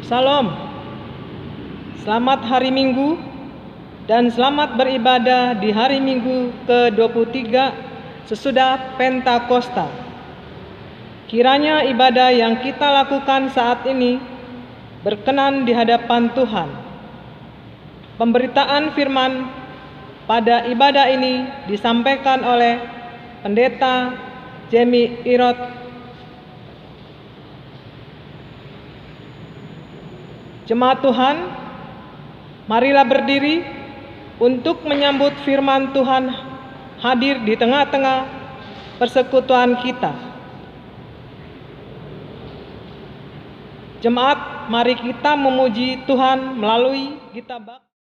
Salam, selamat hari Minggu dan selamat beribadah di hari Minggu ke-23 sesudah Pentakosta. Kiranya ibadah yang kita lakukan saat ini berkenan di hadapan Tuhan. Pemberitaan firman pada ibadah ini disampaikan oleh Pendeta Jamie Irot. Jemaat Tuhan, marilah berdiri untuk menyambut firman Tuhan hadir di tengah-tengah persekutuan kita. Jemaat, mari kita memuji Tuhan melalui Gita Bak.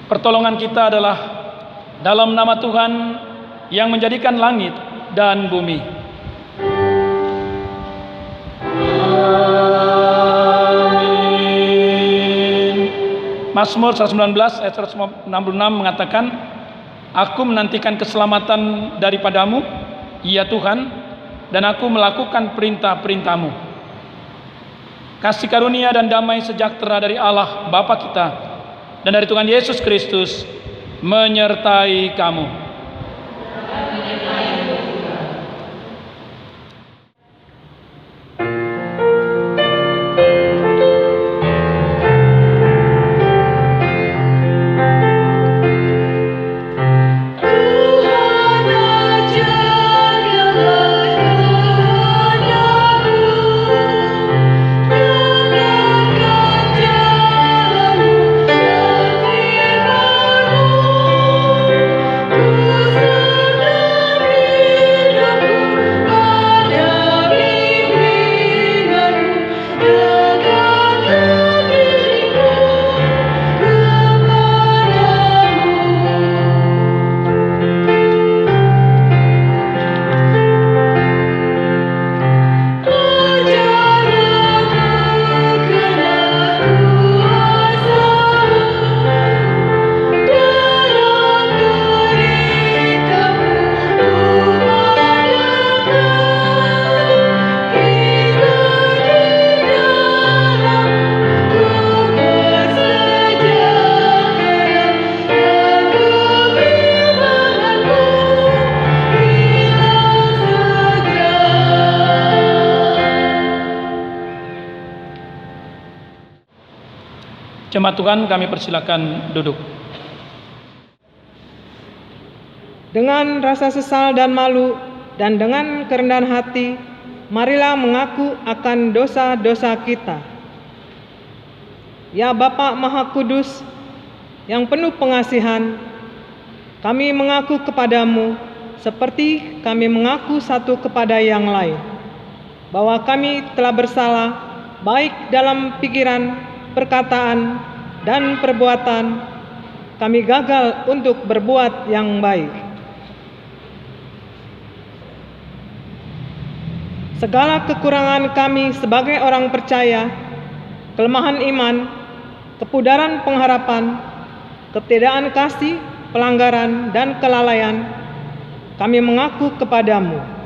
Pertolongan kita adalah dalam nama Tuhan yang menjadikan langit dan bumi. Amin. Mazmur 119 ayat 166 mengatakan, Aku menantikan keselamatan daripadamu, ya Tuhan, dan aku melakukan perintah-perintah-Mu. Kasih karunia dan damai sejahtera dari Allah Bapa kita dan dari Tuhan Yesus Kristus menyertai kamu. Jemaat Tuhan, kami persilakan duduk. Dengan rasa sesal dan malu dan dengan kerendahan hati, marilah mengaku akan dosa-dosa kita. Ya Bapa Maha Kudus, yang penuh pengasihan, kami mengaku kepadamu seperti kami mengaku satu kepada yang lain, bahwa kami telah bersalah baik dalam pikiran, perkataan, dan perbuatan. Kami gagal untuk berbuat yang baik. Segala kekurangan kami sebagai orang percaya, kelemahan iman, kepudaran pengharapan, ketidakan kasih, pelanggaran, dan kelalaian, kami mengaku kepadamu.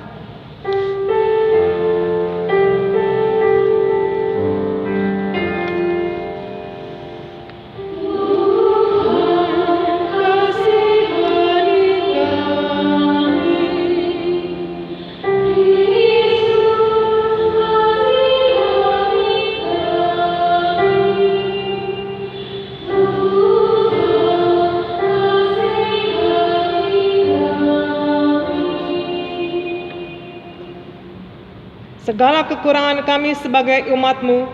Segala kekurangan kami sebagai umat-Mu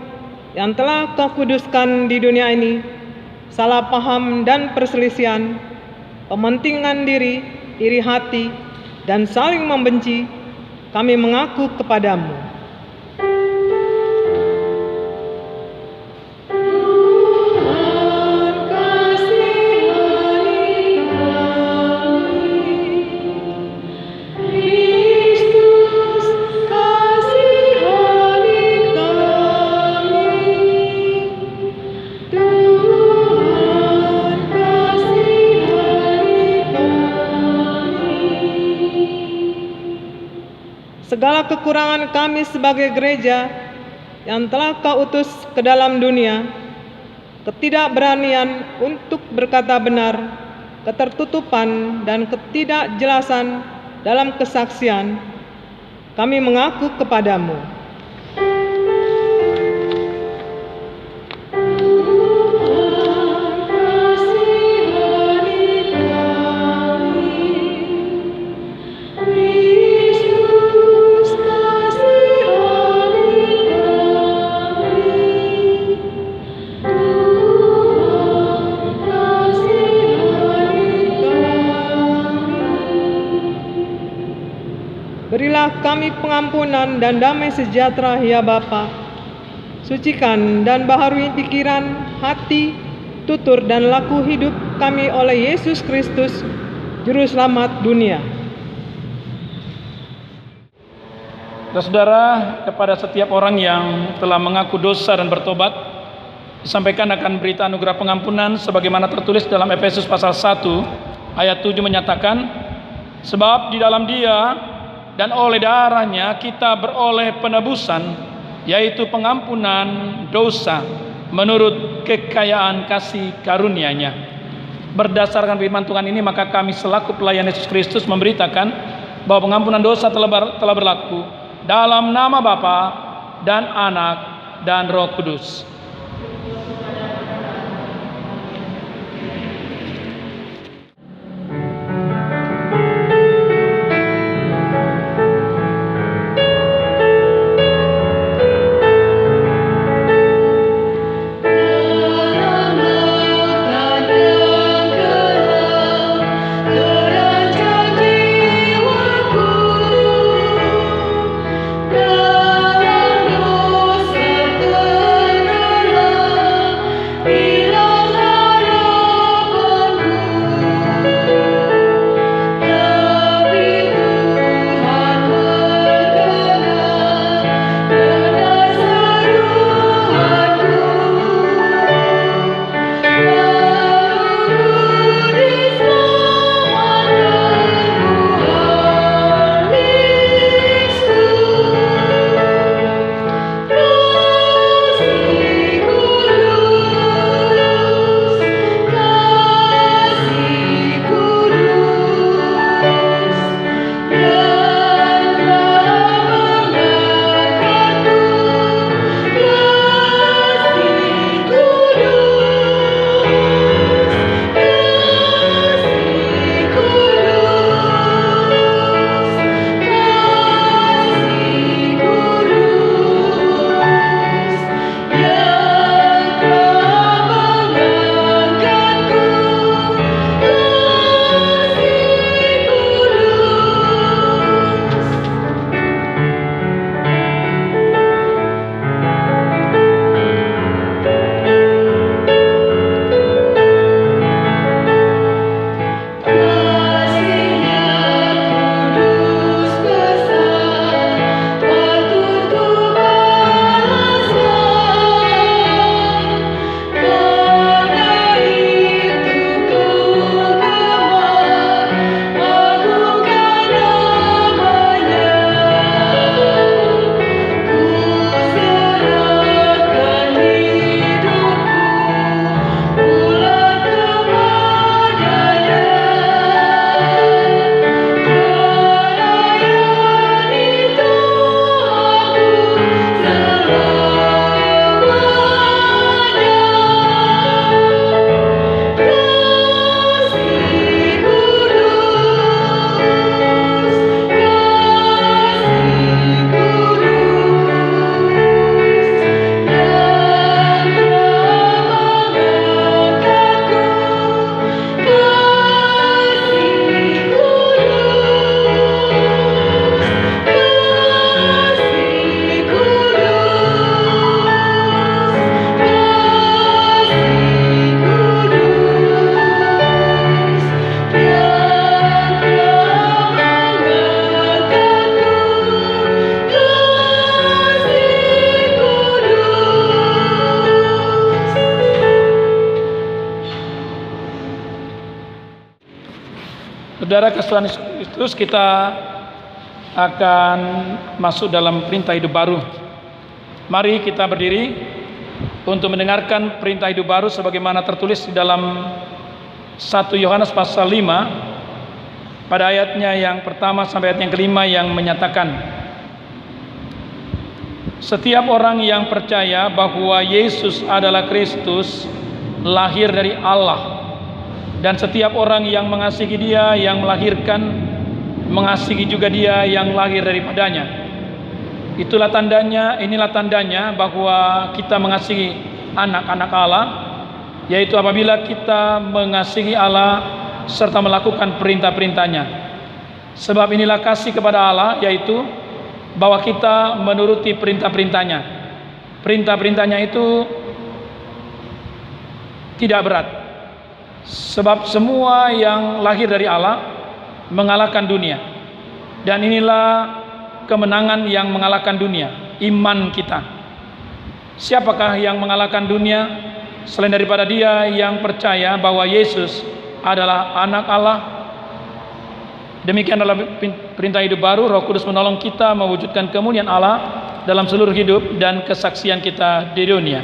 yang telah Kau kuduskan di dunia ini, salah paham dan perselisihan, pementingan diri, iri hati, dan saling membenci, kami mengaku kepadamu. Segala kekurangan kami sebagai gereja yang telah Kau utus ke dalam dunia, ketidakberanian untuk berkata benar, ketertutupan dan ketidakjelasan dalam kesaksian, kami mengaku kepadamu. Berilah kami pengampunan dan damai sejahtera ya Bapa. Sucikan dan baharui pikiran, hati, tutur dan laku hidup kami oleh Yesus Kristus, Juru Selamat dunia. Saudara, kepada setiap orang yang telah mengaku dosa dan bertobat, disampaikan akan berita anugerah pengampunan sebagaimana tertulis dalam Efesus pasal 1 ayat 7 menyatakan, sebab di dalam Dia dan oleh darahnya kita beroleh penebusan, yaitu pengampunan dosa, menurut kekayaan kasih karunia-Nya. Berdasarkan firman Tuhan ini, maka kami selaku pelayan Yesus Kristus memberitakan bahwa pengampunan dosa telah berlaku dalam nama Bapa dan Anak dan Roh Kudus. Saudara Tuhan Yesus Kristus, kita akan masuk dalam perintah hidup baru. Mari kita berdiri untuk mendengarkan perintah hidup baru sebagaimana tertulis di dalam 1 Yohanes pasal 5 pada ayatnya yang pertama sampai ayat yang kelima yang menyatakan, setiap orang yang percaya bahwa Yesus adalah Kristus lahir dari Allah, dan setiap orang yang mengasihi Dia yang melahirkan, mengasihi juga Dia yang lahir daripadanya. Itulah tandanya, inilah tandanya bahwa kita mengasihi anak-anak Allah, yaitu apabila kita mengasihi Allah serta melakukan perintah-perintahnya. Sebab inilah kasih kepada Allah, yaitu bahwa kita menuruti perintah-perintahnya. Perintah-perintahnya itu tidak berat, sebab semua yang lahir dari Allah mengalahkan dunia. Dan inilah kemenangan yang mengalahkan dunia, iman kita. Siapakah yang mengalahkan dunia selain daripada dia yang percaya bahwa Yesus adalah anak Allah? Demikian adalah perintah hidup baru. Roh Kudus menolong kita mewujudkan kemuliaan Allah dalam seluruh hidup dan kesaksian kita di dunia.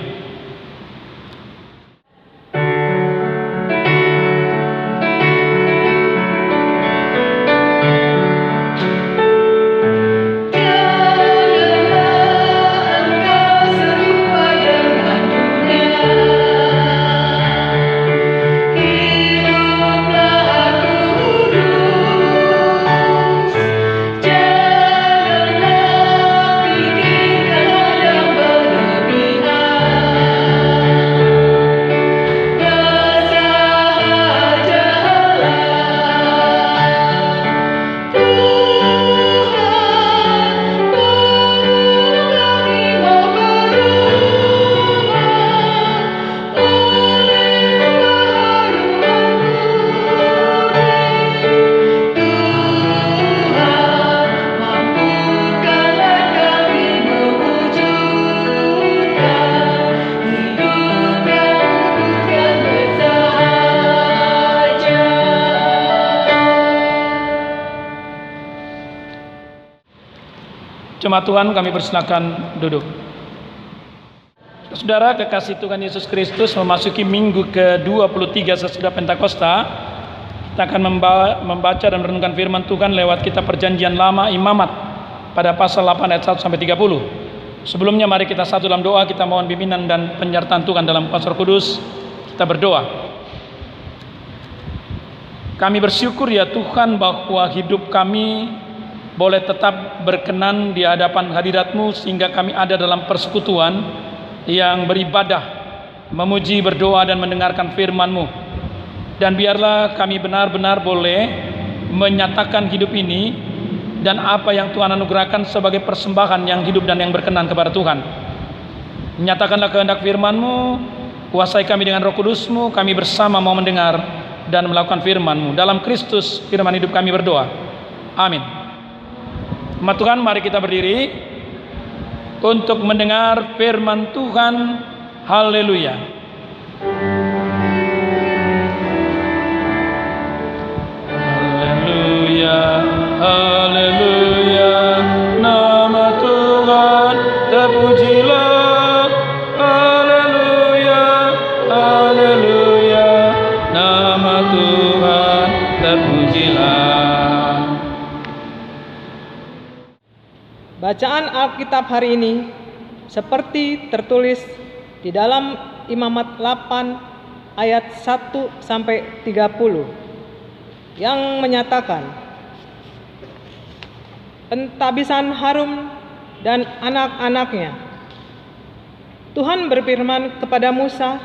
Jemaat Tuhan, kami persilakan duduk. Saudara kekasih Tuhan Yesus Kristus, memasuki minggu ke-23 sesudah Pentakosta, kita akan membaca dan merenungkan firman Tuhan lewat kitab Perjanjian Lama Imamat pada pasal 8 ayat 1 sampai 30. Sebelumnya mari kita satu dalam doa, kita mohon bimbingan dan penyertaan Tuhan dalam kuasa Roh Kudus. Kita berdoa. Kami bersyukur ya Tuhan bahwa hidup kami boleh tetap berkenan di hadapan hadirat-Mu, sehingga kami ada dalam persekutuan yang beribadah, memuji, berdoa dan mendengarkan firman-Mu. Dan biarlah kami benar-benar boleh menyatakan hidup ini dan apa yang Tuhan anugerahkan sebagai persembahan yang hidup dan yang berkenan kepada Tuhan. Nyatakanlah kehendak firman-Mu, kuasai kami dengan Roh Kudus-Mu, kami bersama mau mendengar dan melakukan firman-Mu. Dalam Kristus firman hidup kami berdoa. Amin. Umat Tuhan, mari kita berdiri untuk mendengar firman Tuhan. Haleluya. Haleluya, haleluya, nama Tuhan terpujilah. Haleluya, haleluya, nama Tuhan terpujilah. Bacaan Alkitab hari ini seperti tertulis di dalam Imamat 8 ayat 1 sampai 30 yang menyatakan pentabisan Harun dan anak-anaknya. Tuhan berfirman kepada Musa,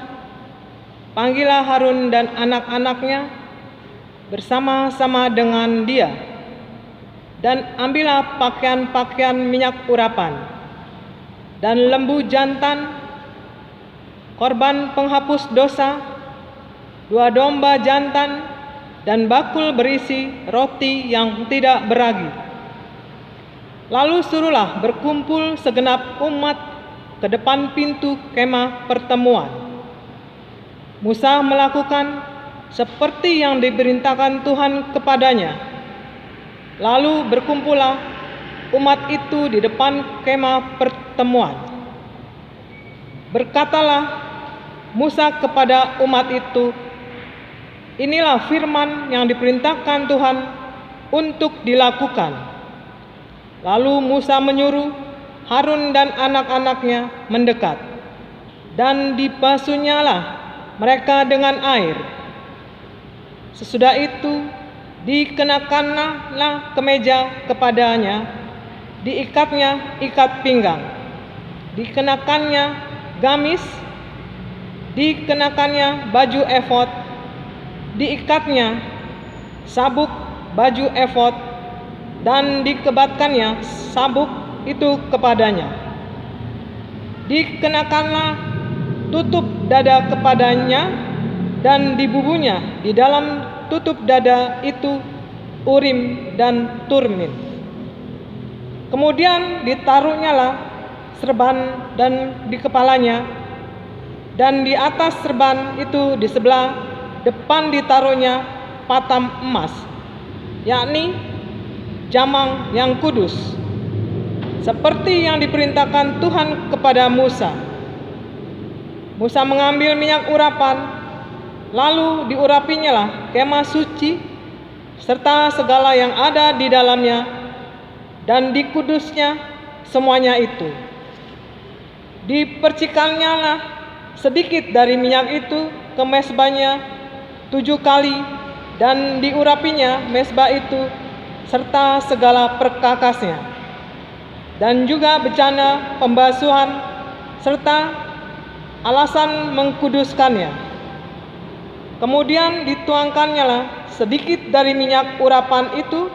"Panggillah Harun dan anak-anaknya bersama-sama dengan dia, dan ambillah pakaian-pakaian minyak urapan dan lembu jantan, korban penghapus dosa, 2 domba jantan, dan bakul berisi roti yang tidak beragi. Lalu suruhlah berkumpul segenap umat ke depan pintu kemah pertemuan." Musa melakukan seperti yang diperintahkan Tuhan kepadanya. Lalu berkumpullah umat itu di depan kemah pertemuan. Berkatalah Musa kepada umat itu, "Inilah firman yang diperintahkan Tuhan untuk dilakukan." Lalu Musa menyuruh Harun dan anak-anaknya mendekat, dan dibasuhnyalah mereka dengan air. Sesudah itu dikenakanlah kemeja kepadanya, diikatnya ikat pinggang, dikenakannya gamis, dikenakannya baju efod, diikatnya sabuk baju efod, dan dikebatkannya sabuk itu kepadanya. Dikenakanlah tutup dada kepadanya, dan dibubuhnya di dalam tutup dada itu Urim dan Turmin. Kemudian ditaruhnyalah serban dan di kepalanya, dan di atas serban itu di sebelah depan ditaruhnya patam emas, yakni jamang yang kudus, seperti yang diperintahkan Tuhan kepada Musa. Musa mengambil minyak urapan, lalu diurapinya kemah suci serta segala yang ada di dalamnya, dan dikudusnya semuanya itu. Dipercikannya sedikit dari minyak itu ke mezbahnya 7 kali, dan diurapinya mezbah itu serta segala perkakasnya, dan juga bejana pembasuhan serta alasan mengkuduskannya. Kemudian dituangkannya sedikit dari minyak urapan itu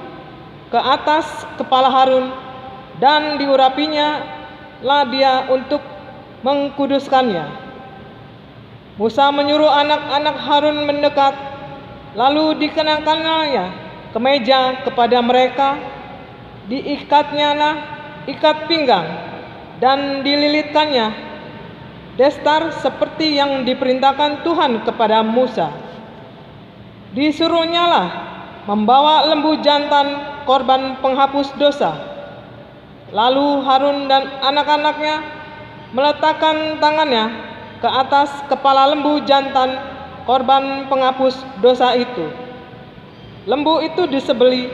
ke atas kepala Harun, dan diurapinya dia untuk mengkuduskannya. Musa menyuruh anak-anak Harun mendekat, lalu dikenakannya kemeja kepada mereka, diikatnya ikat pinggang, dan dililitkannya destar seperti yang diperintahkan Tuhan kepada Musa. Disuruhnyalah membawa lembu jantan korban penghapus dosa, Lalu Harun dan anak-anaknya meletakkan tangannya ke atas kepala lembu jantan korban penghapus dosa itu. Lembu itu disembelih,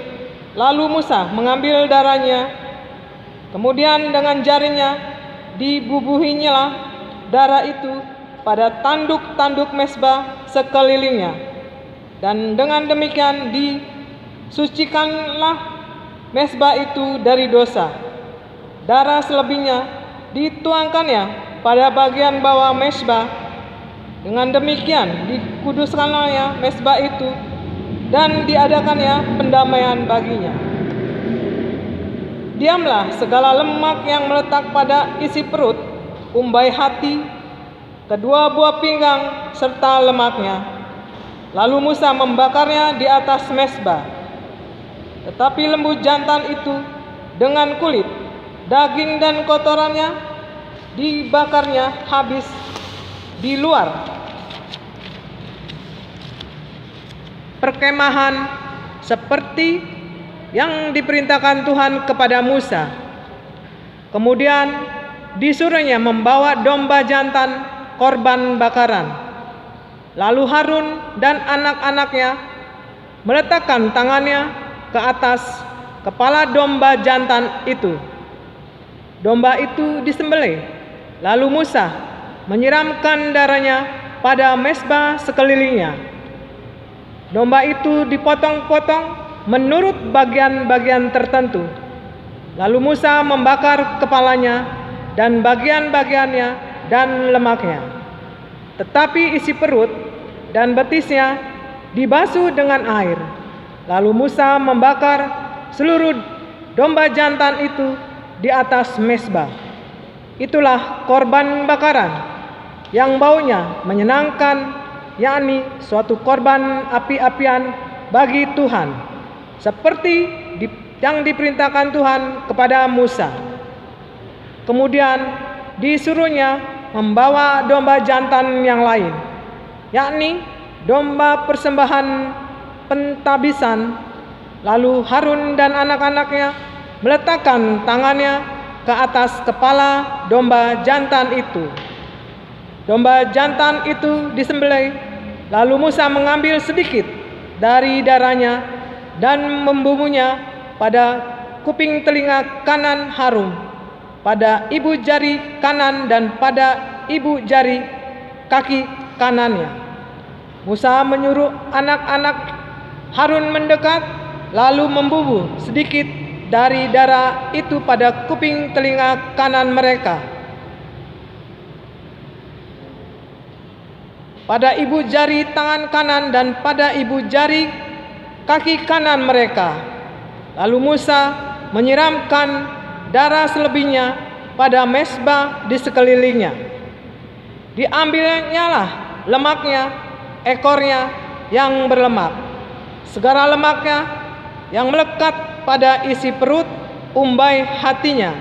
lalu Musa mengambil darahnya, kemudian dengan jarinya dibubuhinya darah itu pada tanduk-tanduk mezbah sekelilingnya, dan dengan demikian disucikanlah mezbah itu dari dosa. Darah selebihnya dituangkannya pada bagian bawah mezbah. Dengan demikian dikuduskannya mezbah itu dan diadakannya pendamaian baginya. Diamlah segala lemak yang meletak pada isi perut, umbai hati, kedua buah pinggang serta lemaknya. Lalu Musa membakarnya di atas mezbah. Tetapi lembu jantan itu dengan kulit, daging dan kotorannya dibakarnya habis di luar perkemahan seperti yang diperintahkan Tuhan kepada Musa. Kemudian disuruhnya membawa domba jantan korban bakaran. Lalu Harun dan anak-anaknya meletakkan tangannya ke atas kepala domba jantan itu. Domba itu disembelih, lalu Musa menyiramkan darahnya pada mezbah sekelilingnya. Domba itu dipotong-potong menurut bagian-bagian tertentu. Lalu Musa membakar kepalanya dan bagian-bagiannya dan lemaknya. Tetapi isi perut dan betisnya dibasuh dengan air. Lalu Musa membakar seluruh domba jantan itu di atas mezbah. Itulah korban bakaran yang baunya menyenangkan, yakni suatu korban api-apian bagi Tuhan, seperti yang diperintahkan Tuhan kepada Musa. Kemudian disuruhnya membawa domba jantan yang lain, yakni domba persembahan pentabisan. Lalu Harun dan anak-anaknya meletakkan tangannya ke atas kepala domba jantan itu. Domba jantan itu disembelih, lalu Musa mengambil sedikit dari darahnya dan membubuhnya pada kuping telinga kanan Harun, pada ibu jari kanan dan pada ibu jari kaki kanannya. Musa menyuruh anak-anak Harun mendekat, lalu membubuh sedikit dari darah itu pada kuping telinga kanan mereka, pada ibu jari tangan kanan dan pada ibu jari kaki kanan mereka. Lalu Musa menyiramkan darah selebihnya pada mezbah di sekelilingnya. Diambilnya lah lemaknya, ekornya yang berlemak, segala lemaknya yang melekat pada isi perut, umbai hatinya,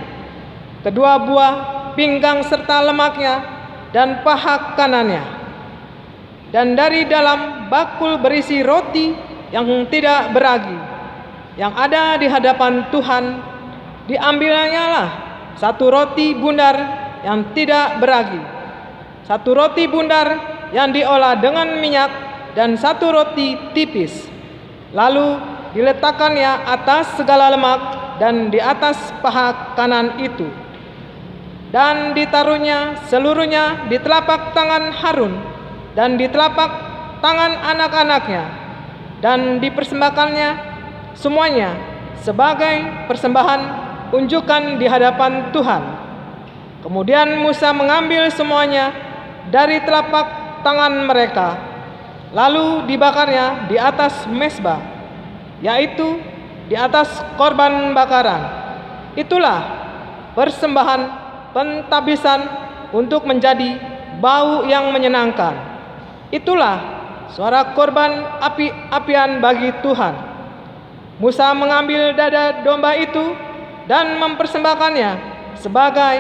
kedua buah pinggang serta lemaknya dan paha kanannya. Dan dari dalam bakul berisi roti yang tidak beragi yang ada di hadapan Tuhan, diambilnya lah satu roti bundar yang tidak beragi, satu roti bundar yang diolah dengan minyak, dan satu roti tipis. Lalu diletakkannya atas segala lemak dan di atas paha kanan itu, dan ditaruhnya seluruhnya di telapak tangan Harun dan di telapak tangan anak-anaknya, dan dipersembahkannya semuanya sebagai persembahan unjukan di hadapan Tuhan. Kemudian Musa mengambil semuanya dari telapak tangan mereka, lalu dibakarnya di atas mezbah, yaitu di atas korban bakaran. Itulah persembahan pentabisan untuk menjadi bau yang menyenangkan. Itulah suara korban api-apian bagi Tuhan. Musa mengambil dada domba itu dan mempersembahkannya sebagai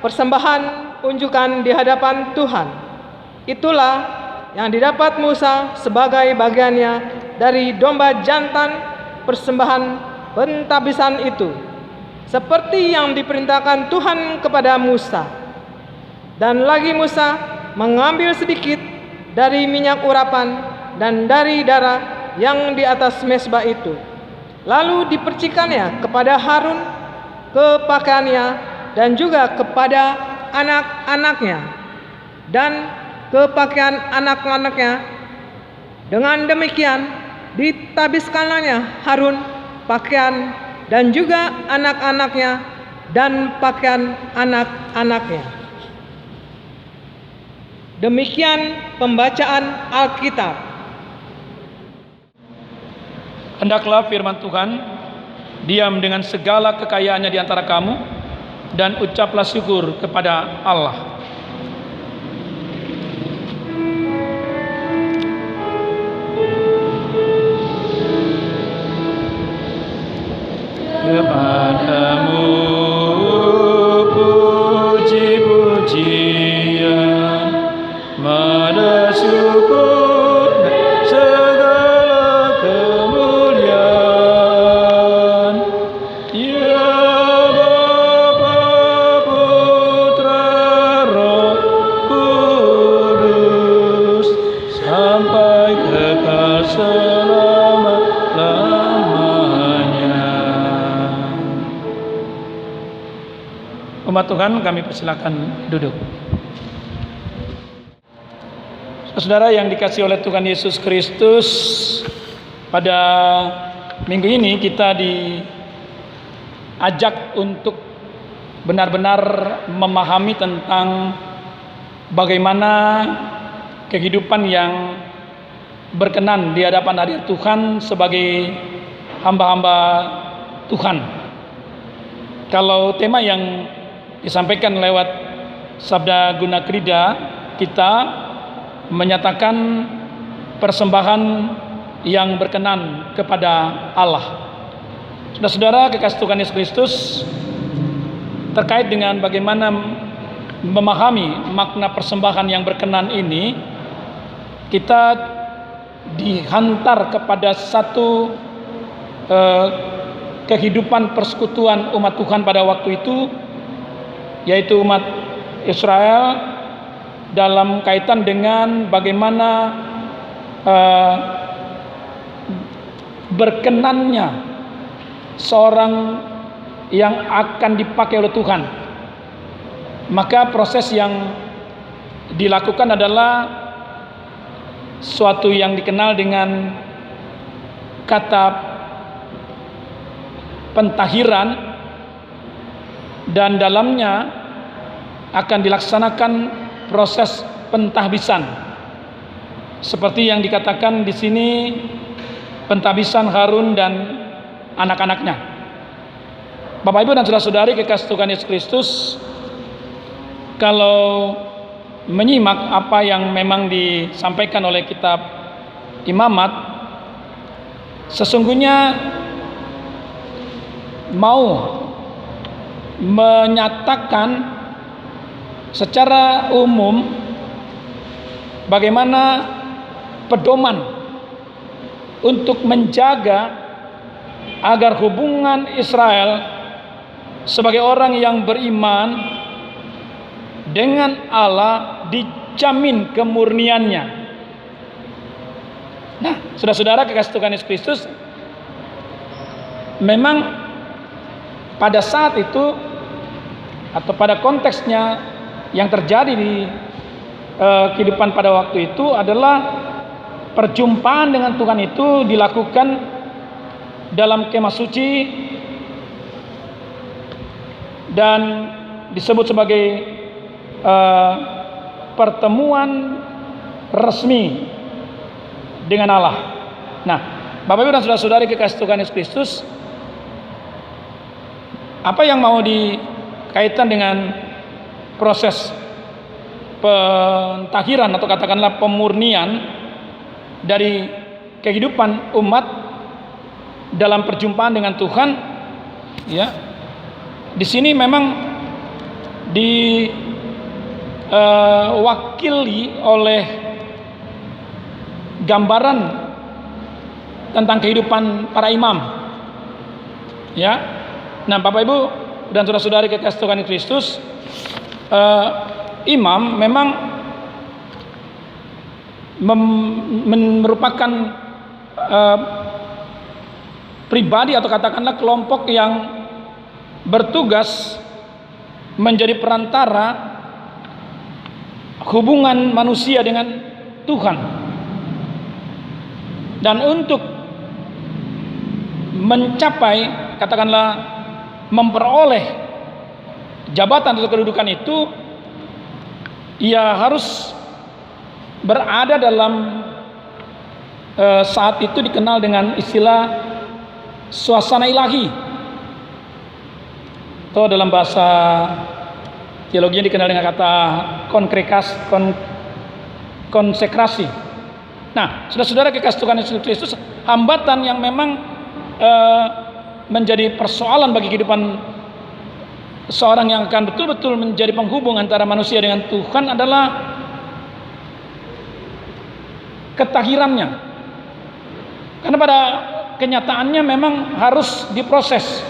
persembahan unjukan di hadapan Tuhan. Itulah yang didapat Musa sebagai bagiannya dari domba jantan persembahan pentabisan itu. seperti yang diperintahkan Tuhan kepada Musa. Dan lagi Musa mengambil sedikit dari minyak urapan dan dari darah yang di atas mezbah itu, lalu dipercikannya kepada Harun, ke pakaiannya, dan juga kepada anak-anaknya, dan ke pakaian anak-anaknya. Dengan demikian ditabiskannya Harun pakaian, dan juga anak-anaknya dan pakaian anak-anaknya. Demikian pembacaan Alkitab. Hendaklah firman Tuhan diam dengan segala kekayaannya di antara kamu, dan ucaplah syukur kepada Allah. Kepadamu puji-pujian, mada syukur dan segala kemuliaan, ya Bapa, Putra, Roh Kudus, sampai kekal selama-lamanya. Umat Tuhan, kami persilakan duduk. Saudara yang dikasihi oleh Tuhan Yesus Kristus, pada minggu ini kita diajak untuk benar-benar memahami tentang bagaimana kehidupan yang berkenan di hadapan hadirat Tuhan sebagai hamba-hamba Tuhan. Kalau tema yang disampaikan lewat Sabda Guna Krida, kita menyatakan persembahan yang berkenan kepada Allah. Saudara-saudara kekasih Tuhan Yesus Kristus, terkait dengan bagaimana memahami makna persembahan yang berkenan ini, kita dihantar kepada satu kehidupan persekutuan umat Tuhan pada waktu itu, yaitu umat Israel, dalam kaitan dengan bagaimana berkenannya seorang yang akan dipakai oleh Tuhan. Maka proses yang dilakukan adalah suatu yang dikenal dengan kata pentahiran, dan dalamnya akan dilaksanakan proses pentahbisan, seperti yang dikatakan di sini, pentahbisan Harun dan anak-anaknya. Bapak Ibu dan saudara-saudari kekasih Tuhan Yesus Kristus, kalau menyimak apa yang memang disampaikan oleh kitab Imamat, sesungguhnya mau menyatakan secara umum bagaimana pedoman untuk menjaga agar hubungan Israel sebagai orang yang beriman dengan Allah dijamin kemurniannya. Nah, saudara-saudara kekasih Tuhan Yesus Kristus, memang pada saat itu atau pada konteksnya yang terjadi di kehidupan pada waktu itu adalah perjumpaan dengan Tuhan itu dilakukan dalam kemah suci dan disebut sebagai pertemuan resmi dengan Allah. Nah, Bapak Ibu dan saudara-saudari kekasih Tuhan Yesus Kristus, apa yang mau dikaitan dengan proses pentahiran atau katakanlah pemurnian dari kehidupan umat dalam perjumpaan dengan Tuhan, ya, di sini memang diwakili oleh gambaran tentang kehidupan para imam, ya, Nah, Bapak Ibu dan saudara-saudari kekasih Tuhan Kristus, imam memang merupakan pribadi atau katakanlah kelompok yang bertugas menjadi perantara hubungan manusia dengan Tuhan. Dan untuk mencapai, katakanlah memperoleh jabatan atau kedudukan itu, ia harus berada dalam saat itu dikenal dengan istilah suasana ilahi, atau dalam bahasa teologinya dikenal dengan kata konsekrasi. Nah, saudara-saudara kekasih Tuhan Yesus Kristus, hambatan yang memang menjadi persoalan bagi kehidupan seorang yang akan betul-betul menjadi penghubung antara manusia dengan Tuhan adalah ketahirannya. Karena pada kenyataannya memang harus diproses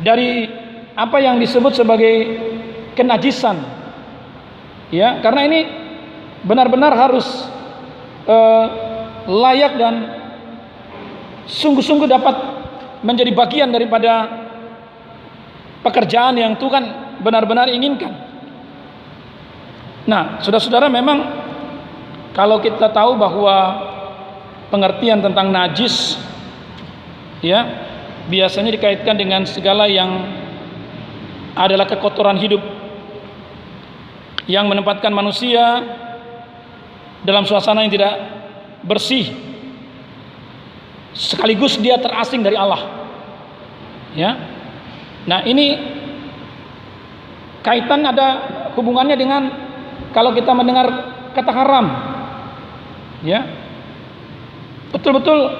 dari apa yang disebut sebagai kenajisan, ya, karena ini benar-benar harus layak dan sungguh-sungguh dapat menjadi bagian daripada pekerjaan yang Tuhan benar-benar inginkan. Nah, saudara-saudara, memang kalau kita tahu bahwa pengertian tentang najis, ya, biasanya dikaitkan dengan segala yang adalah kekotoran hidup yang menempatkan manusia dalam suasana yang tidak bersih, sekaligus dia terasing dari Allah, ya. Nah, ini kaitan ada hubungannya dengan kalau kita mendengar kata haram, ya, betul-betul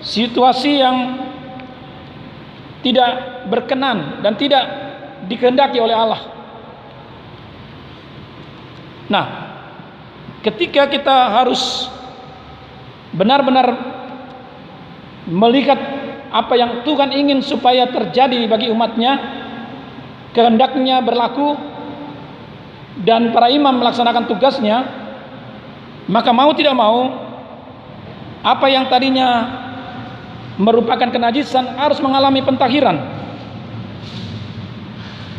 situasi yang tidak berkenan dan tidak dikehendaki oleh Allah. Nah, ketika kita harus benar-benar melihat apa yang Tuhan ingin supaya terjadi bagi umatnya, kehendaknya berlaku, dan para imam melaksanakan tugasnya, maka mau tidak mau apa yang tadinya merupakan kenajisan harus mengalami pentahiran.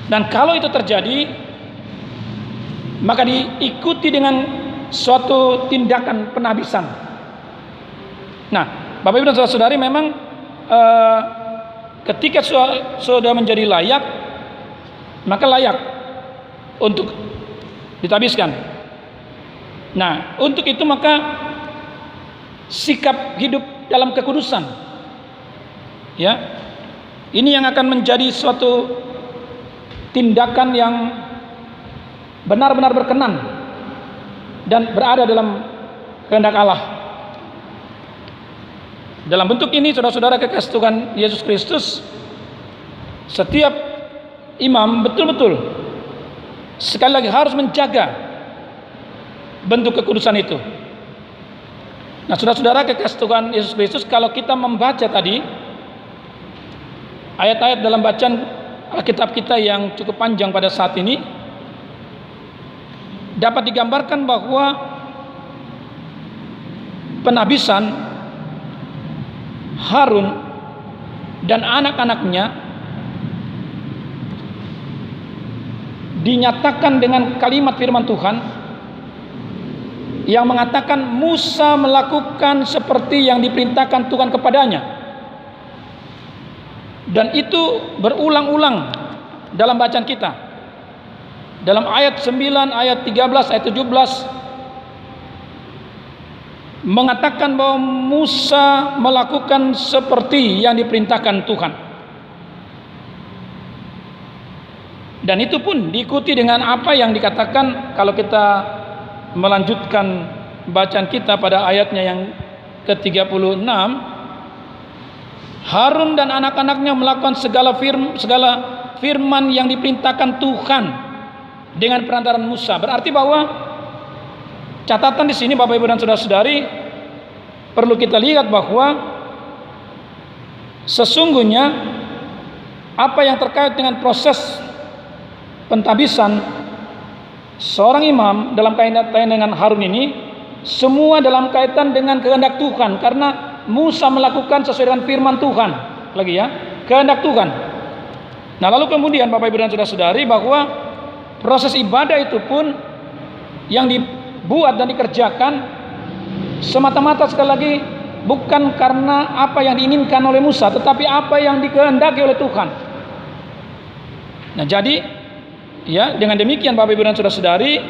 Dan kalau itu terjadi, maka diikuti dengan suatu tindakan penabisan. Nah, Bapak Ibu dan saudara-saudari, memang ketika sudah menjadi layak, maka layak untuk ditabiskan. Nah, untuk itu maka sikap hidup dalam kekudusan, ya, ini yang akan menjadi suatu tindakan yang benar-benar berkenan dan berada dalam kehendak Allah. Dalam bentuk ini, saudara-saudara kekasih Tuhan Yesus Kristus, setiap imam betul-betul sekali lagi harus menjaga bentuk kekudusan itu. Nah, saudara-saudara kekasih Tuhan Yesus Kristus, kalau kita membaca tadi ayat-ayat dalam bacaan Alkitab kita yang cukup panjang pada saat ini, dapat digambarkan bahwa penabisan Harun dan anak-anaknya dinyatakan dengan kalimat firman Tuhan yang mengatakan Musa melakukan seperti yang diperintahkan Tuhan kepadanya. Dan itu berulang-ulang dalam bacaan kita. Dalam ayat 9, ayat 13, ayat 17 mengatakan bahwa Musa melakukan seperti yang diperintahkan Tuhan. Dan itu pun diikuti dengan apa yang dikatakan kalau kita melanjutkan bacaan kita pada ayatnya yang ke-36. Harun dan anak-anaknya melakukan segala firman yang diperintahkan Tuhan dengan perantaran Musa. Berarti bahwa catatan di sini, Bapak Ibu dan saudara-saudari, perlu kita lihat bahwa sesungguhnya apa yang terkait dengan proses pentahbisan seorang imam dalam kaitan dengan Harun ini, semua dalam kaitan dengan kehendak Tuhan, karena Musa melakukan sesuai dengan firman Tuhan, lagi ya, kehendak Tuhan. Nah, lalu kemudian Bapak Ibu dan Saudara-saudari, bahwa proses ibadah itu pun yang dibuat dan dikerjakan semata-mata, sekali lagi, bukan karena apa yang diinginkan oleh Musa, tetapi apa yang dikehendaki oleh Tuhan. Nah, jadi ya, dengan demikian Bapak Ibu dan Saudara-saudari,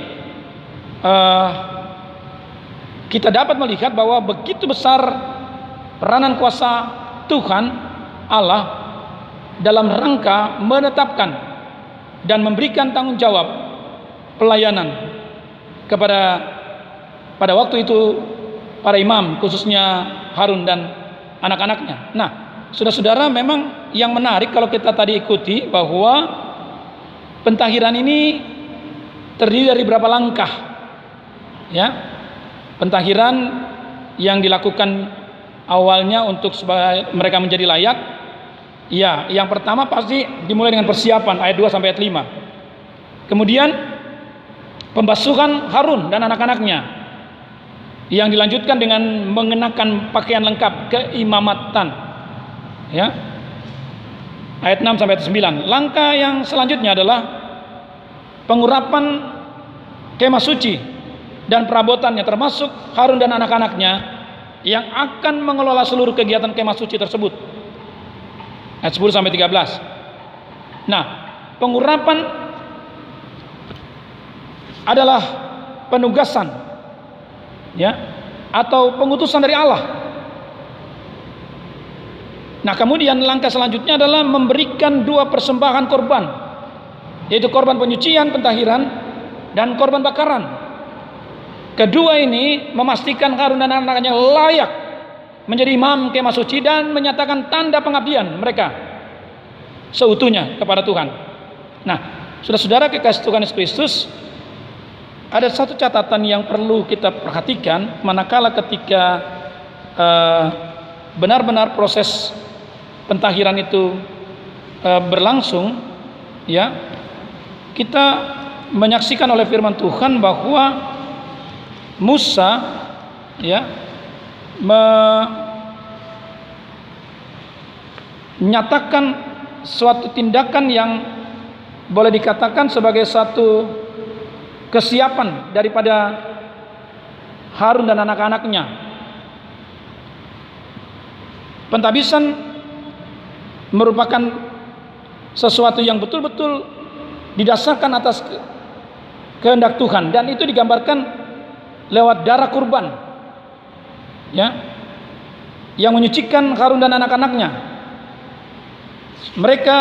kita dapat melihat bahwa begitu besar peranan kuasa Tuhan Allah dalam rangka menetapkan dan memberikan tanggung jawab pelayanan kepada pada waktu itu para imam, khususnya Harun dan anak-anaknya. Nah, saudara-saudara, memang yang menarik kalau kita tadi ikuti bahwa pentahiran ini terdiri dari berapa langkah, ya. Pentahiran yang dilakukan awalnya untuk supaya mereka menjadi layak, ya, yang pertama pasti dimulai dengan persiapan, ayat 2 sampai ayat 5. Kemudian pembasuhan Harun dan anak-anaknya, yang dilanjutkan dengan mengenakan pakaian lengkap keimamatan, ya, ayat 6 sampai ayat 9. Langkah yang selanjutnya adalah pengurapan kemah suci dan perabotannya, termasuk Harun dan anak-anaknya yang akan mengelola seluruh kegiatan kemah suci tersebut, ayat 10 sampai 13. Nah, pengurapan adalah penugasan, ya, atau pengutusan dari Allah. Nah, kemudian langkah selanjutnya adalah memberikan 2 persembahan korban, yaitu korban penyucian, pentahiran, dan korban bakaran. Kedua ini memastikan Harun dan anak-anaknya layak menjadi imam kemah suci dan menyatakan tanda pengabdian mereka seutuhnya kepada Tuhan. Nah, saudara-saudara kekasih Tuhan Yesus Kristus, ada satu catatan yang perlu kita perhatikan manakala ketika benar-benar proses pentahiran itu berlangsung, ya, kita menyaksikan oleh firman Tuhan bahwa Musa, ya, menyatakan suatu tindakan yang boleh dikatakan sebagai satu kesiapan daripada Harun dan anak-anaknya. Pentahbisan merupakan sesuatu yang betul-betul didasarkan atas kehendak Tuhan, dan itu digambarkan lewat darah kurban, ya, yang menyucikan Harun dan anak-anaknya. Mereka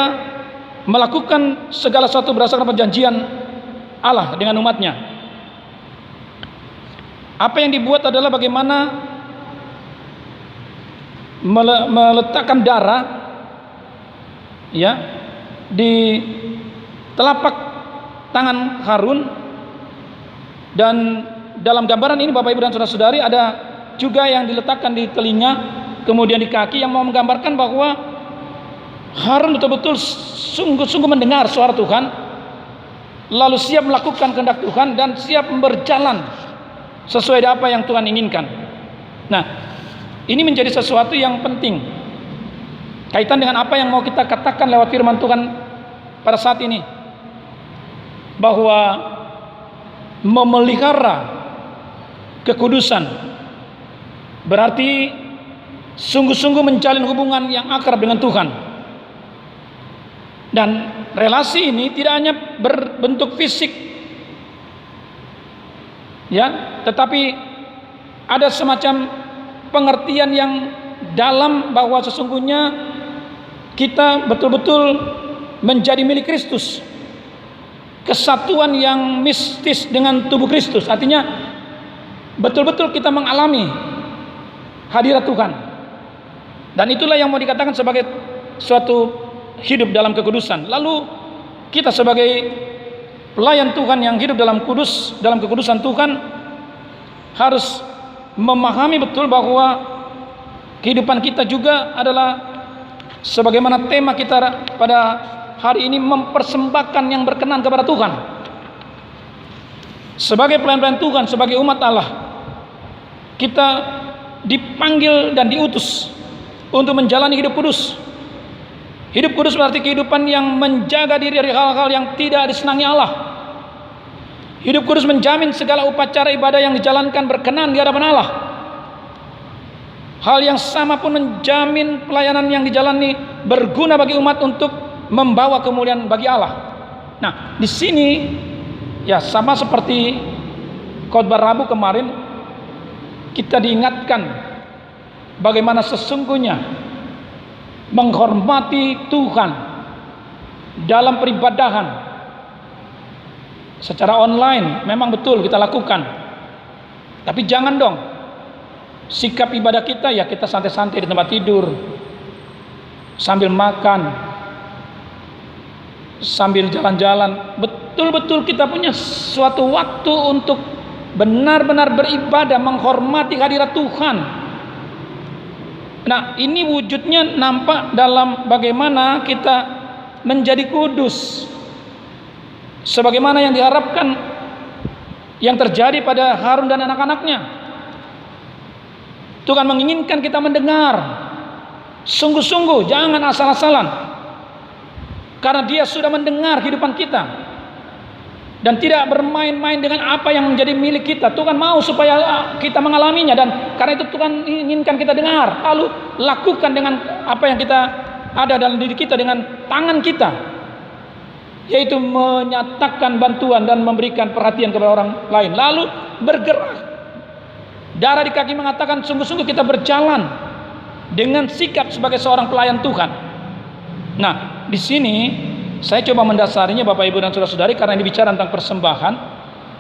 melakukan segala sesuatu berdasarkan perjanjian Allah dengan umatnya. Apa yang dibuat adalah bagaimana meletakkan darah, ya, di telapak tangan Harun, dan dalam gambaran ini Bapak Ibu dan Saudara-saudari ada juga yang diletakkan di telinga, kemudian di kaki, yang mau menggambarkan bahwa Harun betul-betul sungguh-sungguh mendengar suara Tuhan, lalu siap melakukan kehendak Tuhan dan siap berjalan sesuai dengan apa yang Tuhan inginkan. Nah, ini menjadi sesuatu yang penting kaitan dengan apa yang mau kita katakan lewat firman Tuhan pada saat ini, bahwa memelihara kekudusan berarti sungguh-sungguh menjalin hubungan yang akrab dengan Tuhan. Dan relasi ini tidak hanya berbentuk fisik, ya, tetapi ada semacam pengertian yang dalam bahwa sesungguhnya kita betul-betul menjadi milik Kristus, kesatuan yang mistis dengan tubuh Kristus. Artinya betul-betul kita mengalami hadirat Tuhan, dan itulah yang mau dikatakan sebagai suatu hidup dalam kekudusan. Lalu kita sebagai pelayan Tuhan yang hidup dalam kekudusan Tuhan harus memahami betul bahwa kehidupan kita juga adalah Sebagaimana tema kita pada hari ini, mempersembahkan yang berkenan kepada Tuhan. Sebagai pelayan-pelayan Tuhan, sebagai umat Allah, kita dipanggil dan diutus untuk menjalani hidup kudus. Hidup kudus berarti kehidupan yang menjaga diri dari hal-hal yang tidak disenangi Allah. Hidup kudus menjamin segala upacara ibadah yang dijalankan berkenan di hadapan Allah. Hal yang sama pun menjamin pelayanan yang dijalani berguna bagi umat untuk membawa kemuliaan bagi Allah. Nah, di sini ya sama seperti khotbah Rabu kemarin, kita diingatkan bagaimana sesungguhnya menghormati Tuhan dalam peribadahan secara online. Memang betul kita lakukan, tapi jangan dong sikap ibadah kita ya kita santai-santai di tempat tidur, sambil makan, sambil jalan-jalan. Betul-betul kita punya suatu waktu untuk benar-benar beribadah, menghormati hadirat Tuhan. Nah, ini wujudnya nampak dalam bagaimana kita menjadi kudus, sebagaimana yang diharapkan yang terjadi pada Harun dan anak-anaknya. Tuhan menginginkan kita mendengar sungguh-sungguh, jangan asal-asalan, karena Dia sudah mendengar kehidupan kita dan tidak bermain-main dengan apa yang menjadi milik kita. Tuhan mau supaya kita mengalaminya, dan karena itu Tuhan inginkan kita dengar, lalu lakukan dengan apa yang kita ada dalam diri kita, dengan tangan kita, yaitu menyatakan bantuan dan memberikan perhatian kepada orang lain, lalu bergerak. Darah di kaki mengatakan sungguh-sungguh kita berjalan dengan sikap sebagai seorang pelayan Tuhan. Nah, di sini saya coba mendasarinya Bapak Ibu dan Saudara-saudari, karena ini bicara tentang persembahan.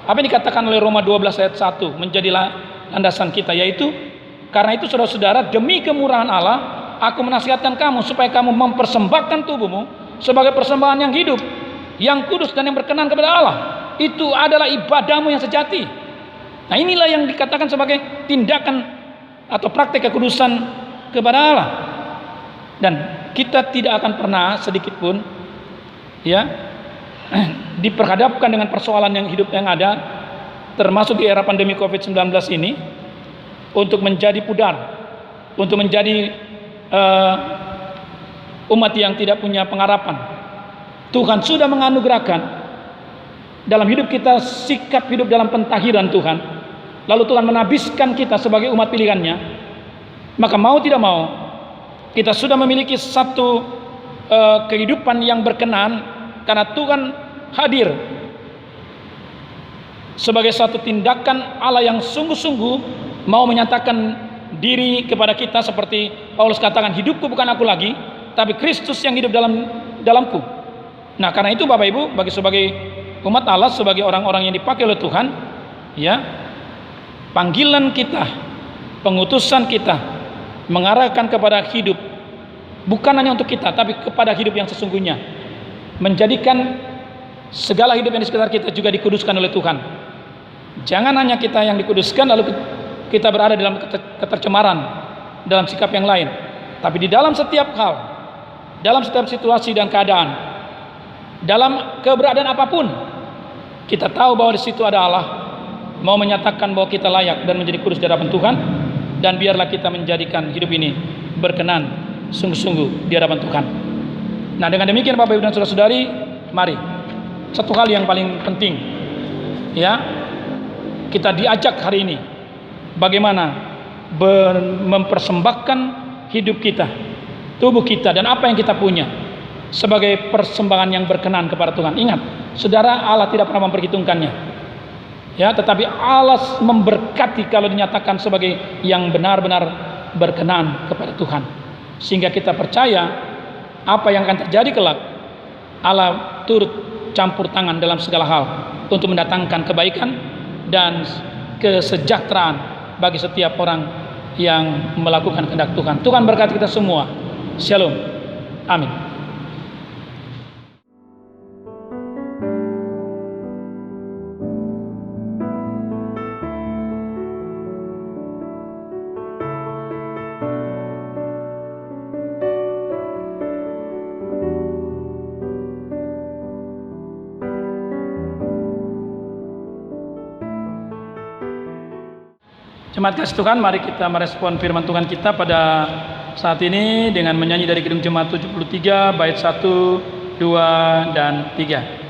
Apa yang dikatakan oleh Roma 12 ayat 1 menjadi landasan kita, yaitu karena itu saudara-saudara, demi kemurahan Allah aku menasihatkan kamu supaya kamu mempersembahkan tubuhmu sebagai persembahan yang hidup, yang kudus dan yang berkenan kepada Allah. Itu adalah ibadahmu yang sejati. Nah, inilah yang dikatakan sebagai tindakan atau praktek kekudusan kepada Allah. Dan kita tidak akan pernah sedikit pun ya diperhadapkan dengan persoalan yang hidup yang ada, termasuk di era pandemi COVID-19 ini, untuk menjadi pudar, untuk menjadi umat yang tidak punya pengharapan. Tuhan sudah menganugerahkan dalam hidup kita sikap hidup dalam pentahiran Tuhan, lalu Tuhan menabiskan kita sebagai umat pilihannya. Maka mau tidak mau kita sudah memiliki satu kehidupan yang berkenan, karena Tuhan hadir sebagai satu tindakan Allah yang sungguh-sungguh mau menyatakan diri kepada kita, seperti Paulus katakan, hidupku bukan aku lagi, tapi Kristus yang hidup dalamku. Nah, karena itu Bapak Ibu, sebagai umat Allah, sebagai orang-orang yang dipakai oleh Tuhan, ya, panggilan kita, pengutusan kita mengarahkan kepada hidup bukan hanya untuk kita, tapi kepada hidup yang sesungguhnya, menjadikan segala hidup yang di sekitar kita juga dikuduskan oleh Tuhan. Jangan hanya kita yang dikuduskan lalu kita berada dalam ketercemaran dalam sikap yang lain, tapi di dalam setiap hal, dalam setiap situasi dan keadaan, dalam keberadaan apapun, kita tahu bahwa di situ ada Allah mau menyatakan bahwa kita layak dan menjadi kudus di hadapan Tuhan. Dan biarlah kita menjadikan hidup ini berkenan sungguh-sungguh di hadapan Tuhan. Nah, dengan demikian Bapak Ibu dan Saudara-saudari, mari, satu hal yang paling penting, ya, kita diajak hari ini bagaimana mempersembahkan hidup kita, tubuh kita, dan apa yang kita punya sebagai persembahan yang berkenan kepada Tuhan. Ingat, saudara, Allah tidak pernah memperhitungkannya, ya, tetapi Allah memberkati kalau dinyatakan sebagai yang benar-benar berkenan kepada Tuhan, sehingga kita percaya apa yang akan terjadi kelak, Allah turut campur tangan dalam segala hal untuk mendatangkan kebaikan dan kesejahteraan bagi setiap orang yang melakukan kehendak Tuhan. Tuhan berkati kita semua. Shalom. Amin. Jemaat kasih Tuhan, mari kita merespon firman Tuhan kita pada saat ini dengan menyanyi dari Kidung Jemaat 73 bait 1, 2, dan 3.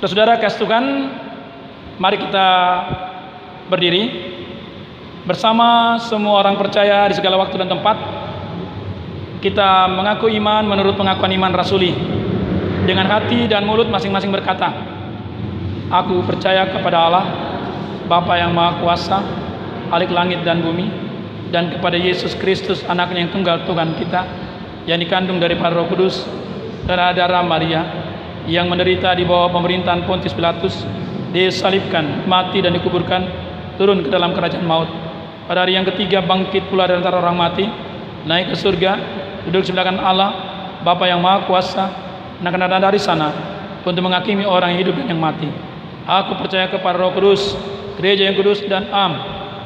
Saudara kasih Tuhan, mari kita berdiri bersama semua orang percaya di segala waktu dan tempat. Kita mengaku iman menurut pengakuan iman rasuli. Dengan hati dan mulut masing-masing berkata, aku percaya kepada Allah, Bapa yang Maha Kuasa, Khalik langit dan bumi, dan kepada Yesus Kristus, anaknya yang tunggal Tuhan kita, yang dikandung daripada Roh Kudus dan darah Maria, yang menderita di bawah pemerintahan Pontius Pilatus, disalibkan, mati dan dikuburkan, turun ke dalam kerajaan maut. Pada hari yang ketiga bangkit pula dari antara orang mati, naik ke surga, duduk sebelah kanan Allah, Bapa yang Maha Kuasa, dan akan datang dari sana untuk menghakimi orang yang hidup dan yang mati. Aku percaya kepada Roh Kudus, gereja yang kudus dan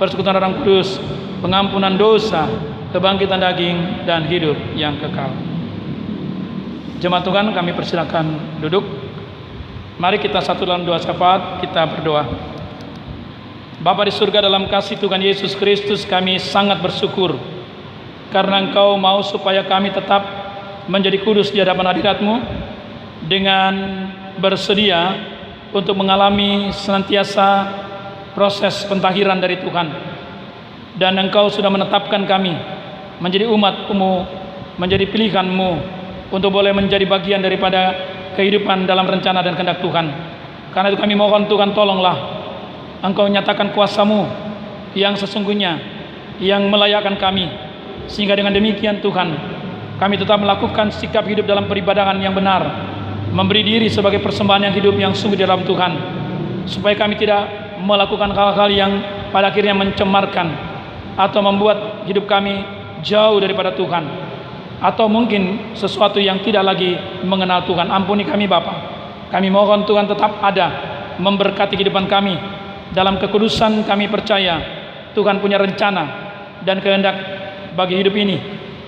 persekutuan orang kudus, pengampunan dosa, kebangkitan daging, dan hidup yang kekal. Jemaat Tuhan, kami persilakan duduk. Mari kita satu dalam doa syafaat, kita berdoa. Bapa di surga, dalam kasih Tuhan Yesus Kristus, kami sangat bersyukur karena Engkau mau supaya kami tetap menjadi kudus di hadapan hadirat-Mu, dengan bersedia untuk mengalami senantiasa proses pentahiran dari Tuhan. Dan Engkau sudah menetapkan kami menjadi umat-Mu, menjadi pilihan-Mu, untuk boleh menjadi bagian daripada kehidupan dalam rencana dan kehendak Tuhan. Karena itu kami mohon Tuhan, tolonglah Engkau nyatakan kuasa-Mu yang sesungguhnya, yang melayakkan kami, sehingga dengan demikian Tuhan, kami tetap melakukan sikap hidup dalam peribadahan yang benar, memberi diri sebagai persembahan yang hidup yang sungguh di dalam Tuhan, supaya kami tidak melakukan hal-hal yang pada akhirnya mencemarkan atau membuat hidup kami jauh daripada Tuhan, atau mungkin sesuatu yang tidak lagi mengenal Tuhan. Ampuni kami Bapa. Kami mohon Tuhan tetap ada, memberkati kehidupan kami. Dalam kekudusan kami percaya Tuhan punya rencana dan kehendak bagi hidup ini.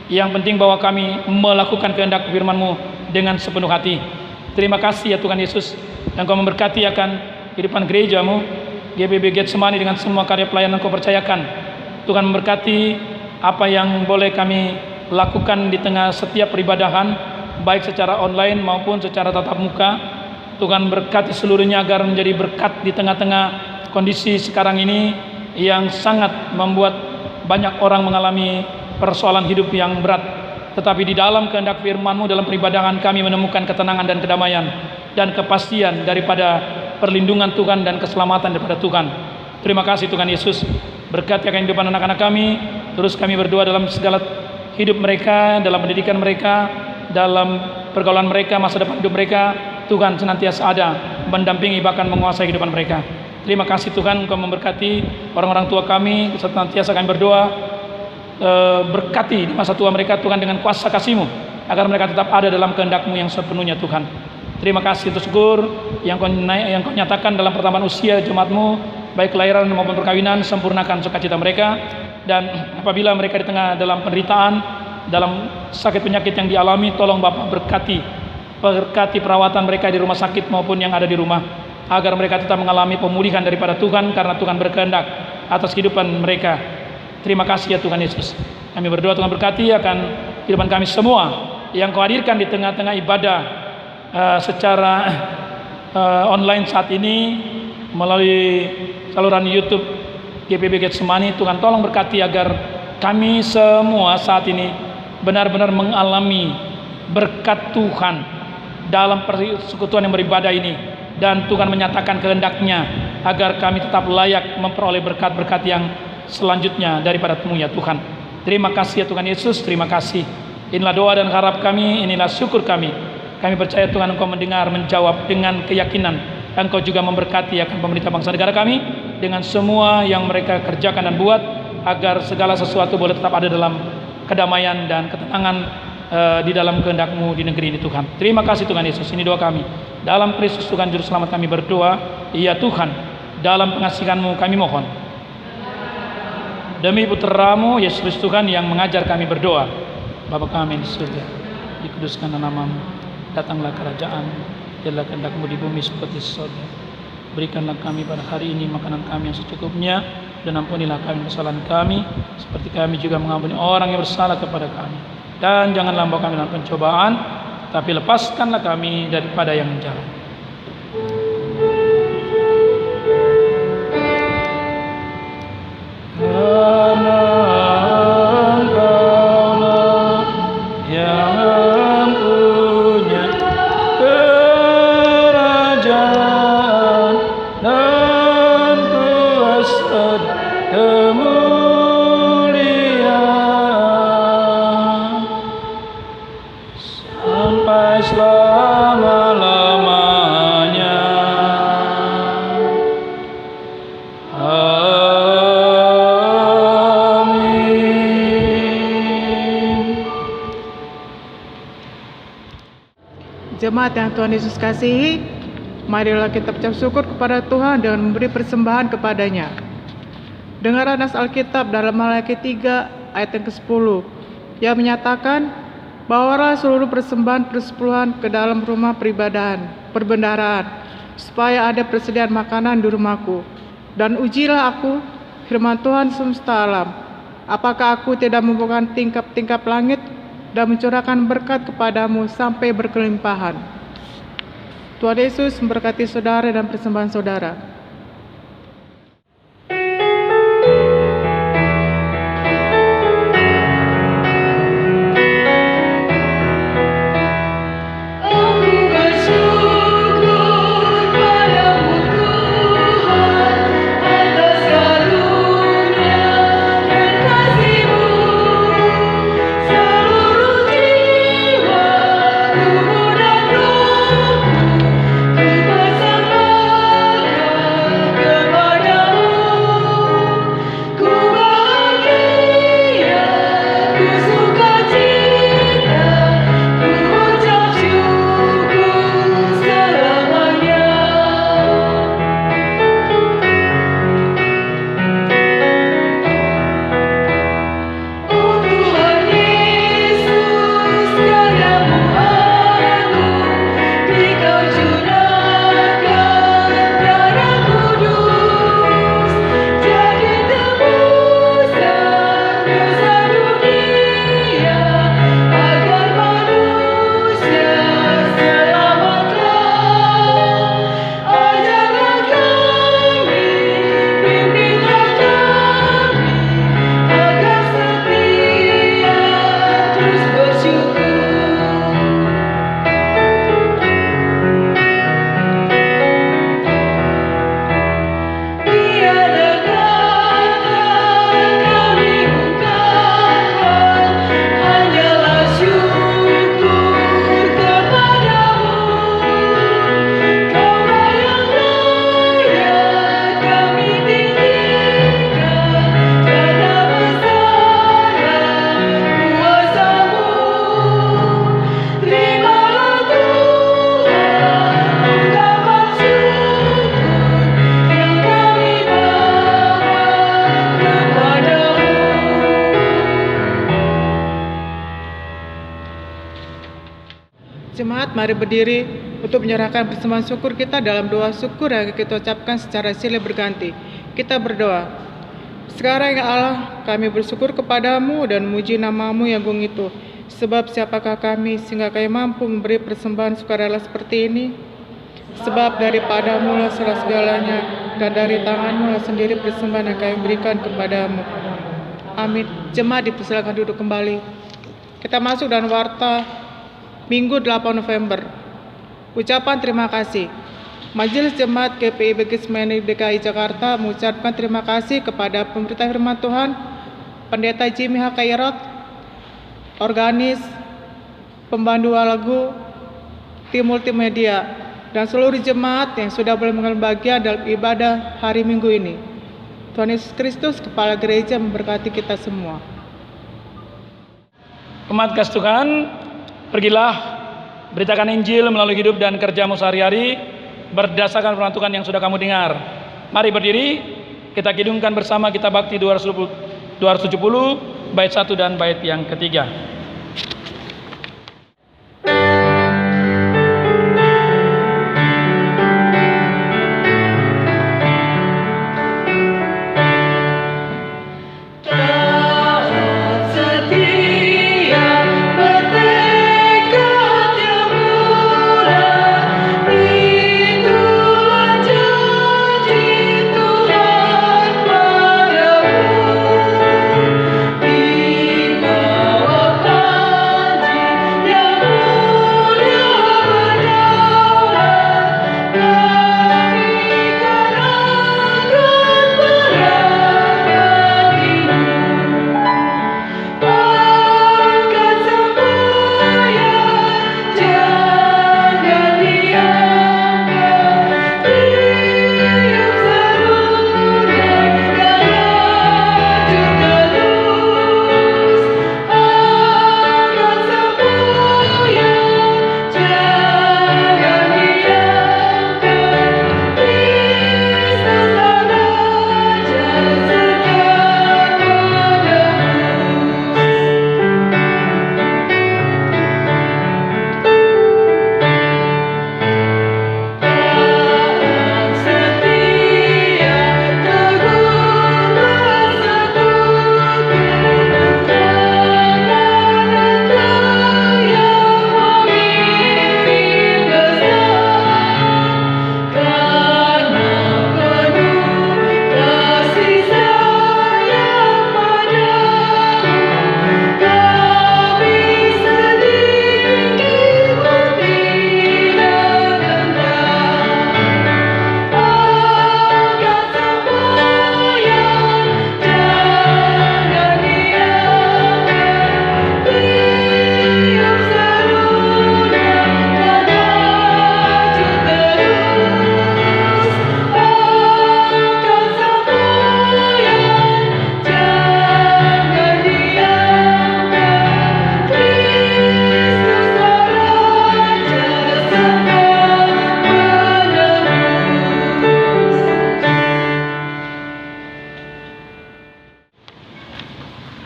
Yang penting bahwa kami melakukan kehendak firman-Mu dengan sepenuh hati. Terima kasih ya Tuhan Yesus, yang Kau memberkati akan kehidupan gereja-Mu, GBB Getsemani, dengan semua karya pelayanan Kau percayakan. Tuhan memberkati apa yang boleh kami lakukan di tengah setiap peribadahan, baik secara online maupun secara tatap muka. Tuhan berkati seluruhnya agar menjadi berkat di tengah-tengah kondisi sekarang ini yang sangat membuat banyak orang mengalami persoalan hidup yang berat. Tetapi di dalam kehendak firman-Mu dalam peribadahan, kami menemukan ketenangan dan kedamaian dan kepastian daripada perlindungan Tuhan dan keselamatan daripada Tuhan. Terima kasih Tuhan Yesus. Berkati akan kehidupan anak-anak kami. Terus kami berdoa dalam segala hidup mereka, dalam pendidikan mereka, dalam pergaulan mereka, masa depan hidup mereka. Tuhan senantiasa ada mendampingi, bahkan menguasai kehidupan mereka. Terima kasih Tuhan, Engkau memberkati orang-orang tua kami. Senantiasa kami berdoa, berkati di masa tua mereka Tuhan dengan kuasa kasih-Mu, agar mereka tetap ada dalam kehendak-Mu yang sepenuhnya Tuhan. Terima kasih untuk syukur yang Kau nyatakan dalam pertambahan usia jemaat-Mu, baik kelahiran maupun perkawinan. Sempurnakan sukacita mereka. dan apabila mereka di tengah dalam penderitaan, dalam sakit penyakit yang dialami, tolong Bapak berkati perawatan mereka di rumah sakit maupun yang ada di rumah, agar mereka tetap mengalami pemulihan daripada Tuhan, karena Tuhan berkehendak atas kehidupan mereka. Terima kasih ya Tuhan Yesus. Kami berdoa Tuhan berkati akan kehidupan kami semua yang Kau hadirkan di tengah-tengah ibadah secara online saat ini melalui saluran YouTube GPB Getsemani. Tuhan tolong berkati agar kami semua saat ini benar-benar mengalami berkat Tuhan dalam persekutuan yang beribadah ini, dan Tuhan menyatakan kehendak-Nya agar kami tetap layak memperoleh berkat-berkat yang selanjutnya daripada-Mu ya Tuhan. Terima kasih ya Tuhan Yesus, terima kasih. Inilah doa dan harap kami, inilah syukur kami. Kami percaya Tuhan Engkau mendengar, menjawab dengan keyakinan. Engkau juga memberkati akan pemerintah bangsa negara kami dengan semua yang mereka kerjakan dan buat, agar segala sesuatu boleh tetap ada dalam kedamaian dan ketenangan di dalam kehendak-Mu di negeri ini Tuhan. Terima kasih Tuhan Yesus, ini doa kami. Dalam Kristus Tuhan Juru Selamat kami berdoa, ya Tuhan, dalam pengasihan-Mu kami mohon. Demi Putra-Mu Yesus Kristus Tuhan yang mengajar kami berdoa. Bapa kami di surga, dikuduskanlah nama-Mu, datanglah kerajaan, jadilah kehendak-Mu di bumi seperti di surga. Berikanlah kami pada hari ini makanan kami yang secukupnya, dan ampunilah kami kesalahan kami, seperti kami juga mengampuni orang yang bersalah kepada kami. Dan janganlah membawa kami dalam pencobaan, tapi lepaskanlah kami daripada yang jahat. Karena Engkau-lah yang mempunyai kerajaan dan kuasa kemuliaan sampai selama-lamanya. Jemaat yang Tuhan Yesus kasihi, marilah kita ucap syukur kepada Tuhan dengan memberi persembahan kepadanya. Dengarlah nas Alkitab dalam Malaki 3 ayat yang ke-10 yang menyatakan, bawalah seluruh persembahan persepuluhan ke dalam rumah perbendaharaan, supaya ada persediaan makanan di rumahku. Dan ujilah aku, firman Tuhan semesta alam, apakah aku tidak membukakan tingkap-tingkap langit dan mencurahkan berkat kepadamu sampai berkelimpahan. Tuhan Yesus memberkati saudara dan persembahan saudara. Ku persembahkan Jemaat, mari berdiri untuk menyerahkan persembahan syukur kita dalam doa syukur yang kita ucapkan secara silih berganti. Kita berdoa. Sekarang ya Allah, kami bersyukur kepadamu dan memuji namamu yang agung itu. Sebab siapakah kami sehingga kami mampu memberi persembahan sukarela seperti ini? Sebab daripadamu lah segalanya, dan dari tanganmu lah sendiri persembahan yang kami berikan kepadamu. Amin. Jemaat dipersilakan duduk kembali. Kita masuk dalam warta Minggu 8 November. Ucapan terima kasih. Majelis Jemaat GPI Bukit DKI Jakarta mengucapkan terima kasih kepada Pemberita Firman Tuhan, Pendeta Jimmy H. Kairot, organis, pembantu lagu, tim multimedia, dan seluruh jemaat yang sudah boleh mengambil bagian dalam ibadah hari Minggu ini. Tuhan Yesus Kristus, Kepala Gereja, memberkati kita semua. Umat kasih Tuhan, pergilah beritakan Injil melalui hidup dan kerjamu sehari-hari berdasarkan firman Tuhan yang sudah kamu dengar. Mari berdiri, kita kidungkan bersama kita bakti 270 bait 1 dan bait yang ketiga.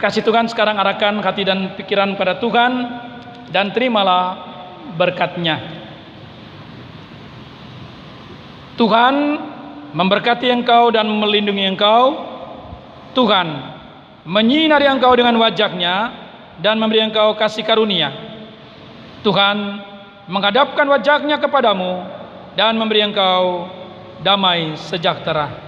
Kasih Tuhan sekarang arahkan hati dan pikiran pada Tuhan dan terimalah berkat-Nya. Tuhan memberkati engkau dan melindungi engkau. Tuhan menyinari engkau dengan wajah-Nya dan memberi engkau kasih karunia. Tuhan menghadapkan wajah-Nya kepadamu dan memberi engkau damai sejahtera.